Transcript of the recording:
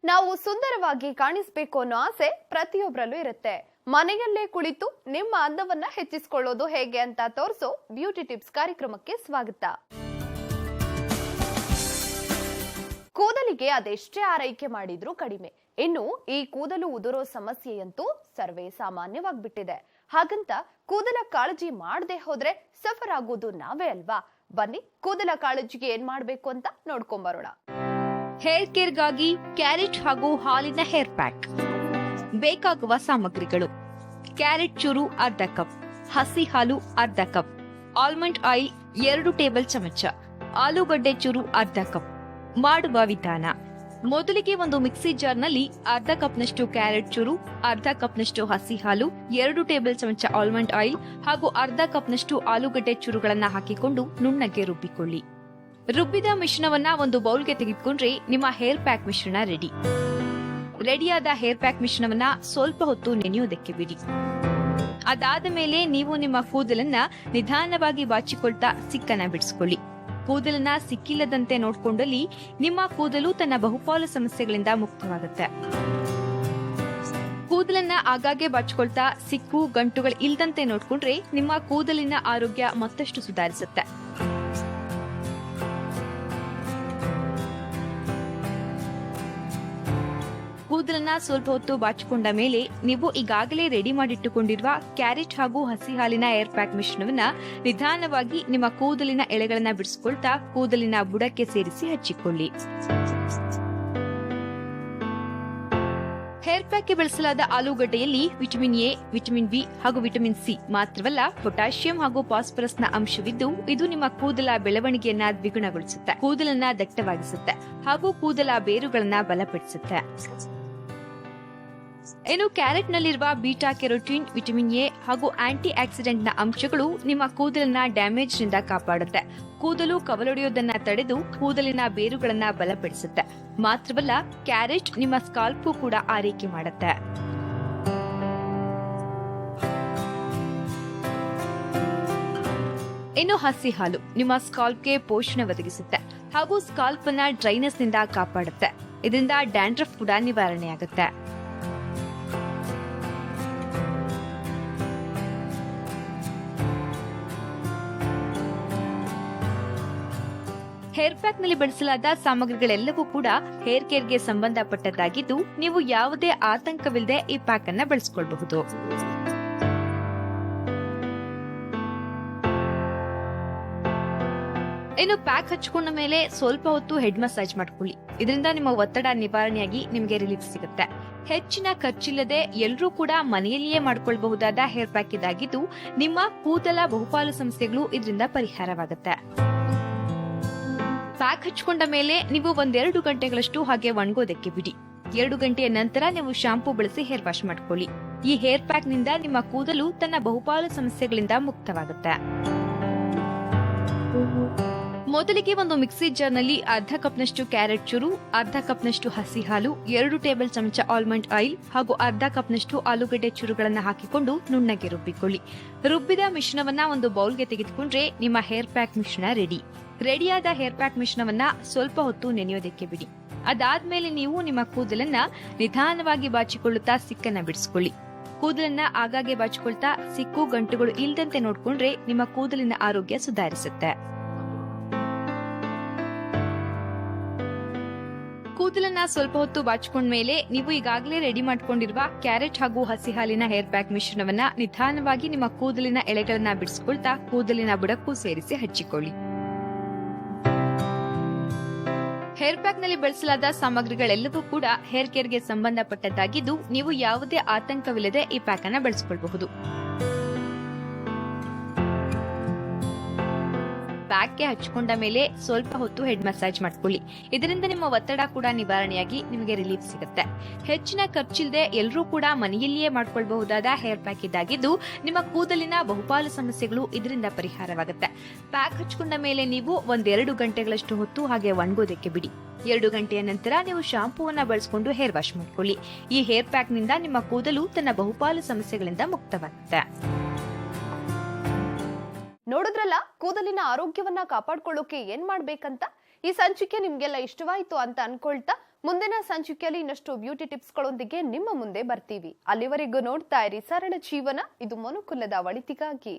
ನಾವು ಸುಂದರವಾಗಿ ಕಾಣಿಸಬೇಕು ಅನ್ನೋ ಆಸೆ ಪ್ರತಿಯೊಬ್ಬರಲ್ಲೂ ಇರುತ್ತೆ. ಮನೆಯಲ್ಲೇ ಕುಳಿತು ನಿಮ್ಮ ಅಂದವನ್ನ ಹೆಚ್ಚಿಸಿಕೊಳ್ಳೋದು ಹೇಗೆ ಅಂತ ತೋರಿಸೋ ಬ್ಯೂಟಿ ಟಿಪ್ಸ್ ಕಾರ್ಯಕ್ರಮಕ್ಕೆ ಸ್ವಾಗತ. ಕೂದಲಿಗೆ ಅದೆಷ್ಟೇ ಆರೈಕೆ ಮಾಡಿದ್ರೂ ಕಡಿಮೆ. ಇನ್ನು ಈ ಕೂದಲು ಉದುರೋ ಸಮಸ್ಯೆಯಂತೂ ಸರ್ವೇ ಸಾಮಾನ್ಯವಾಗ್ಬಿಟ್ಟಿದೆ. ಹಾಗಂತ ಕೂದಲ ಕಾಳಜಿ ಮಾಡದೆ ಹೋದ್ರೆ ಸಫರ್ ಆಗೋದು ನಾವೇ ಅಲ್ವಾ? ಬನ್ನಿ ಕೂದಲ ಕಾಳಜಿಗೆ ಏನ್ ಮಾಡ್ಬೇಕು ಅಂತ ನೋಡ್ಕೊಂಬರೋಣ. ಹೇರ್ ಕೇರ್ಗಾಗಿ ಕ್ಯಾರೆಟ್ ಹಾಗೂ ಹಾಲಿನ ಹೇರ್ ಪ್ಯಾಕ್. ಬೇಕಾಗುವ ಸಾಮಗ್ರಿಗಳು: ಕ್ಯಾರೆಟ್ ಚೂರು ಅರ್ಧ ಕಪ್, ಹಸಿ ಹಾಲು ಅರ್ಧ ಕಪ್, ಆಲ್ಮಂಡ್ ಆಯಿಲ್ 2 ಟೇಬಲ್ ಚಮಚ, ಆಲೂಗಡ್ಡೆ ಚೂರು ಅರ್ಧ ಕಪ್. ಮಾಡುವ ವಿಧಾನ: ಮೊದಲಿಗೆ ಒಂದು ಮಿಕ್ಸಿ ಜಾರ್ನಲ್ಲಿ ಅರ್ಧ ಕಪ್ನಷ್ಟು ಕ್ಯಾರೆಟ್ ಚೂರು, ಅರ್ಧ ಕಪ್ನಷ್ಟು ಹಸಿ ಹಾಲು, 2 ಟೇಬಲ್ ಚಮಚ ಆಲ್ಮಂಡ್ ಆಯಿಲ್ ಹಾಗೂ ಅರ್ಧ ಕಪ್ನಷ್ಟು ಆಲೂಗಡ್ಡೆ ಚೂರುಗಳನ್ನ ಹಾಕಿಕೊಂಡು ನುಣ್ಣಗೆ ರುಬ್ಬಿಕೊಳ್ಳಿ. ರುಬ್ಬಿದ ಮಿಶ್ರಣವನ್ನ ಒಂದು ಬೌಲ್ಗೆ ತೆಗೆದುಕೊಂಡ್ರೆ ನಿಮ್ಮ ಹೇರ್ ಪ್ಯಾಕ್ ಮಿಶ್ರಣ ರೆಡಿ. ರೆಡಿಯಾದ ಹೇರ್ ಪ್ಯಾಕ್ ಮಿಶ್ರಣವನ್ನ ಸ್ವಲ್ಪ ಹೊತ್ತು ನೆನೆಯೋದಕ್ಕೆ ಬಿಡಿ. ಅದಾದ ಮೇಲೆ ನೀವು ನಿಮ್ಮ ಕೂದಲನ್ನ ನಿಧಾನವಾಗಿ ಬಾಚಿಕೊಳ್ತಾ ಸಿಕ್ಕನ್ನ ಬಿಡಿಸಿಕೊಳ್ಳಿ. ಕೂದಲನ್ನ ಸಿಕ್ಕಿಲ್ಲದಂತೆ ನೋಡ್ಕೊಂಡಲ್ಲಿ ನಿಮ್ಮ ಕೂದಲು ತನ್ನ ಬಹುಪಾಲು ಸಮಸ್ಯೆಗಳಿಂದ ಮುಕ್ತವಾಗುತ್ತೆ. ಕೂದಲನ್ನ ಆಗಾಗ್ಗೆ ಬಾಚಿಕೊಳ್ತಾ ಸಿಕ್ಕು ಗಂಟುಗಳು ಇಲ್ದಂತೆ ನೋಡ್ಕೊಂಡ್ರೆ ನಿಮ್ಮ ಕೂದಲಿನ ಆರೋಗ್ಯ ಮತ್ತಷ್ಟು ಸುಧಾರಿಸುತ್ತೆ. ಕೂದಲನ್ನ ಸ್ವಲ್ಪ ಹೊತ್ತು ಬಾಚಿಕೊಂಡ ಮೇಲೆ ನೀವು ಈಗಾಗಲೇ ರೆಡಿ ಮಾಡಿಟ್ಟುಕೊಂಡಿರುವ ಕ್ಯಾರೆಟ್ ಹಾಗೂ ಹಸಿ ಹಾಲಿನ ಏರ್ ಪ್ಯಾಕ್ ಮಿಶ್ರಣವನ್ನ ನಿಧಾನವಾಗಿ ನಿಮ್ಮ ಕೂದಲಿನ ಎಳೆಗಳನ್ನ ಬಿಡಿಸಿಕೊಳ್ತಾ ಕೂದಲಿನ ಬುಡಕ್ಕೆ ಸೇರಿಸಿ ಹಚ್ಚಿಕೊಳ್ಳಿ. ಹೇರ್ ಪ್ಯಾಕ್ಗೆ ಬಳಸಲಾದ ಆಲೂಗಡ್ಡೆಯಲ್ಲಿ ವಿಟಮಿನ್ ಎ, ವಿಟಮಿನ್ ಬಿ ಹಾಗೂ ವಿಟಮಿನ್ ಸಿ ಮಾತ್ರವಲ್ಲ, ಪೊಟ್ಯಾಷಿಯಂ ಹಾಗೂ ಫಾಸ್ಫರಸ್ನ ಅಂಶವಿದ್ದು ಇದು ನಿಮ್ಮ ಕೂದಲ ಬೆಳವಣಿಗೆಯನ್ನ ದ್ವಿಗುಣಗೊಳಿಸುತ್ತೆ, ಕೂದಲನ್ನ ದಟ್ಟವಾಗಿಸುತ್ತೆ ಹಾಗೂ ಕೂದಲ ಬೇರುಗಳನ್ನ ಬಲಪಡಿಸುತ್ತೆ. ಇನ್ನು ಕ್ಯಾರೆಟ್ ನಲ್ಲಿರುವ ಬೀಟಾ ಕೆರೋಟಿನ್, ವಿಟಮಿನ್ ಎ ಹಾಗೂ ಆಂಟಿ ಆಕ್ಸಿಡೆಂಟ್ ನ ಅಂಶಗಳು ನಿಮ್ಮ ಕೂದಲನ್ನ ಡ್ಯಾಮೇಜ್ ನಿಂದ ಕಾಪಾಡುತ್ತೆ, ಕೂದಲು ಕವಲೊಡೆಯೋದನ್ನ ತಡೆದು ಕೂದಲಿನ ಬೇರುಗಳನ್ನ ಬಲಪಡಿಸುತ್ತೆ. ಮಾತ್ರವಲ್ಲ, ಕ್ಯಾರೆಟ್ ನಿಮ್ಮ ಸ್ಕಾಲ್ಪ್ಗೂ ಕೂಡ ಆರೈಕೆ ಮಾಡುತ್ತೆ. ಇನ್ನು ಹಸಿ ಹಾಲು ನಿಮ್ಮ ಸ್ಕಾಲ್ಪ್ಗೆ ಪೋಷಣೆ ಒದಗಿಸುತ್ತೆ ಹಾಗೂ ಸ್ಕಾಲ್ಪ್ ಅನ್ನ ಡ್ರೈನೆಸ್ ನಿಂದ ಕಾಪಾಡುತ್ತೆ. ಇದರಿಂದ ಡ್ಯಾಂಡ್ರಫ್ ಕೂಡ ನಿವಾರಣೆಯಾಗುತ್ತೆ. ಹೇರ್ ಪ್ಯಾಕ್ ನಲ್ಲಿ ಬಳಸಲಾದ ಸಾಮಗ್ರಿಗಳೆಲ್ಲವೂ ಕೂಡ ಹೇರ್ ಕೇರ್ಗೆ ಸಂಬಂಧಪಟ್ಟದ್ದಾಗಿದ್ದು ನೀವು ಯಾವುದೇ ಆತಂಕವಿಲ್ಲದೆ ಈ ಪ್ಯಾಕ್ ಅನ್ನ ಬಳಸಿಕೊಳ್ಳಬಹುದು. ಇನ್ನು ಪ್ಯಾಕ್ ಹಚ್ಕೊಂಡ ಮೇಲೆ ಸ್ವಲ್ಪ ಹೊತ್ತು ಹೆಡ್ ಮಸಾಜ್ ಮಾಡ್ಕೊಳ್ಳಿ. ಇದರಿಂದ ನಿಮ್ಮ ಒತ್ತಡ ನಿವಾರಣೆಯಾಗಿ ನಿಮಗೆ ರಿಲೀಫ್ ಸಿಗುತ್ತೆ. ಹೆಚ್ಚಿನ ಖರ್ಚಿಲ್ಲದೆ ಎಲ್ಲರೂ ಕೂಡ ಮನೆಯಲ್ಲಿಯೇ ಮಾಡಿಕೊಳ್ಳಬಹುದಾದ ಹೇರ್ ಪ್ಯಾಕ್ ಇದಾಗಿದ್ದು ನಿಮ್ಮ ಕೂದಲ ಬಹುಪಾಲು ಸಮಸ್ಯೆಗಳು ಇದರಿಂದ ಪರಿಹಾರವಾಗುತ್ತೆ. ಪ್ಯಾಕ್ ಹಚ್ಕೊಂಡ ಮೇಲೆ ನೀವು 1-2 ಗಂಟೆಗಳಷ್ಟು ಹಾಗೆ ಒಣಗೋದಕ್ಕೆ ಬಿಡಿ. 2 ಗಂಟೆಯ ನಂತರ ನೀವು ಶಾಂಪೂ ಬಳಸಿ ಹೇರ್ ವಾಶ್ ಮಾಡ್ಕೊಳ್ಳಿ. ಈ ಹೇರ್ ಪ್ಯಾಕ್ ನಿಂದ ನಿಮ್ಮ ಕೂದಲು ತನ್ನ ಬಹುಪಾಲು ಸಮಸ್ಯೆಗಳಿಂದ ಮುಕ್ತವಾಗುತ್ತೆ. ಮೊದಲಿಗೆ ಒಂದು ಮಿಕ್ಸಿ ಜಾರ್ನಲ್ಲಿ ಅರ್ಧ ಕಪ್ನಷ್ಟು ಕ್ಯಾರೆಟ್ ಚೂರು, ಅರ್ಧ ಕಪ್ನಷ್ಟು ಹಸಿ ಹಾಲು, 2 ಟೇಬಲ್ ಚಮಚ ಆಲ್ಮಂಡ್ ಆಯಿಲ್ ಹಾಗೂ ಅರ್ಧ ಕಪ್ನಷ್ಟು ಆಲೂಗಡ್ಡೆ ಚೂರುಗಳನ್ನ ಹಾಕಿಕೊಂಡು ನುಣ್ಣಗೆ ರುಬ್ಬಿಕೊಳ್ಳಿ. ರುಬ್ಬಿದ ಮಿಶ್ರಣವನ್ನ ಒಂದು ಬೌಲ್ಗೆ ತೆಗೆದುಕೊಂಡ್ರೆ ನಿಮ್ಮ ಹೇರ್ ಪ್ಯಾಕ್ ಮಿಶ್ರಣ ರೆಡಿ. ರೆಡಿಯಾದ ಹೇರ್ ಪ್ಯಾಕ್ ಮಿಶ್ರಣವನ್ನ ಸ್ವಲ್ಪ ಹೊತ್ತು ನೆನೆಯೋದಕ್ಕೆ ಬಿಡಿ. ಅದಾದ್ಮೇಲೆ ನೀವು ನಿಮ್ಮ ಕೂದಲನ್ನ ನಿಧಾನವಾಗಿ ಬಾಚಿಕೊಳ್ಳುತ್ತಾ ಸಿಕ್ಕನ್ನ ಬಿಡಿಸಿಕೊಳ್ಳಿ. ಕೂದಲನ್ನ ಆಗಾಗ್ಗೆ ಬಾಚಿಕೊಳ್ತಾ ಸಿಕ್ಕು ಗಂಟುಗಳು ಇಲ್ದಂತೆ ನೋಡ್ಕೊಂಡ್ರೆ ನಿಮ್ಮ ಕೂದಲಿನ ಆರೋಗ್ಯ ಸುಧಾರಿಸುತ್ತೆ. ಕೂದಲನ್ನ ಸ್ವಲ್ಪ ಹೊತ್ತು ಬಾಚಿಕೊಂಡ ಮೇಲೆ ನೀವು ಈಗಾಗಲೇ ರೆಡಿ ಮಾಡ್ಕೊಂಡಿರುವ ಕ್ಯಾರೆಟ್ ಹಾಗೂ ಹಸಿ ಹಾಲಿನ ಹೇರ್ ಪ್ಯಾಕ್ ಮಿಶ್ರಣವನ್ನ ನಿಧಾನವಾಗಿ ನಿಮ್ಮ ಕೂದಲಿನ ಎಳೆಗಳನ್ನ ಬಿಡಿಸಿಕೊಳ್ತಾ ಕೂದಲಿನ ಬುಡಕ್ಕೂ ಸೇರಿಸಿ ಹಚ್ಚಿಕೊಳ್ಳಿ. ಹೇರ್ ಪ್ಯಾಕ್ ನಲ್ಲಿ ಬಳಸಲಾದ ಸಾಮಗ್ರಿಗಳೆಲ್ಲವೂ ಕೂಡ ಹೇರ್ ಕೇರ್ಗೆ ಸಂಬಂಧಪಟ್ಟದ್ದಾಗಿದ್ದು ನೀವು ಯಾವುದೇ ಆತಂಕವಿಲ್ಲದೆ ಈ ಪ್ಯಾಕ್ ಅನ್ನ ಬಳಸಿಕೊಳ್ಳಬಹುದು. ಪ್ಯಾಕ್ಗೆ ಹಚ್ಕೊಂಡ ಮೇಲೆ ಸ್ವಲ್ಪ ಹೊತ್ತು ಹೆಡ್ ಮಸಾಜ್ ಮಾಡ್ಕೊಳ್ಳಿ. ಇದರಿಂದ ನಿಮ್ಮ ಒತ್ತಡ ಕೂಡ ನಿವಾರಣೆಯಾಗಿ ನಿಮಗೆ ರಿಲೀಫ್ ಸಿಗುತ್ತೆ. ಹೆಚ್ಚಿನ ಖರ್ಚಿಲ್ಲದೆ ಎಲ್ಲರೂ ಕೂಡ ಮನೆಯಲ್ಲಿಯೇ ಮಾಡ್ಕೊಳ್ಬಹುದಾದ ಹೇರ್ ಪ್ಯಾಕ್ ಇದಾಗಿದ್ದು ನಿಮ್ಮ ಕೂದಲಿನ ಬಹುಪಾಲು ಸಮಸ್ಯೆಗಳು ಇದರಿಂದ ಪರಿಹಾರವಾಗುತ್ತೆ. ಪ್ಯಾಕ್ ಹಚ್ಕೊಂಡ ಮೇಲೆ ನೀವು 1-2 ಗಂಟೆಗಳಷ್ಟು ಹೊತ್ತು ಹಾಗೆ ಒಣಗೋದಕ್ಕೆ ಬಿಡಿ. 2 ಗಂಟೆಯ ನಂತರ ನೀವು ಶಾಂಪೂವನ್ನ ಬಳಸಿಕೊಂಡು ಹೇರ್ ವಾಶ್ ಮಾಡ್ಕೊಳ್ಳಿ. ಈ ಹೇರ್ ಪ್ಯಾಕ್ ನಿಂದ ನಿಮ್ಮ ಕೂದಲು ತನ್ನ ಬಹುಪಾಲು ಸಮಸ್ಯೆಗಳಿಂದ ಮುಕ್ತವಾಗುತ್ತೆ. ನೋಡಿದ್ರಲ್ಲ, ಕೂದಲಿನ ಆರೋಗ್ಯವನ್ನ ಕಾಪಾಡ್ಕೊಳ್ಳೋಕೆ ಏನ್ ಮಾಡ್ಬೇಕಂತ. ಈ ಸಂಚಿಕೆ ನಿಮ್ಗೆಲ್ಲ ಇಷ್ಟವಾಯ್ತು ಅಂತ ಅನ್ಕೊಳ್ತಾ ಮುಂದಿನ ಸಂಚಿಕೆಯಲ್ಲಿ ಇನ್ನಷ್ಟು ಬ್ಯೂಟಿ ಟಿಪ್ಸ್ಗಳೊಂದಿಗೆ ನಿಮ್ಮ ಮುಂದೆ ಬರ್ತೀವಿ. ಅಲ್ಲಿವರೆಗೂ ನೋಡ್ತಾ ಇರಿ ಸರಳ ಜೀವನ, ಇದು ಮನುಕುಲದ ಒಳಿತಿಗಾಗಿ.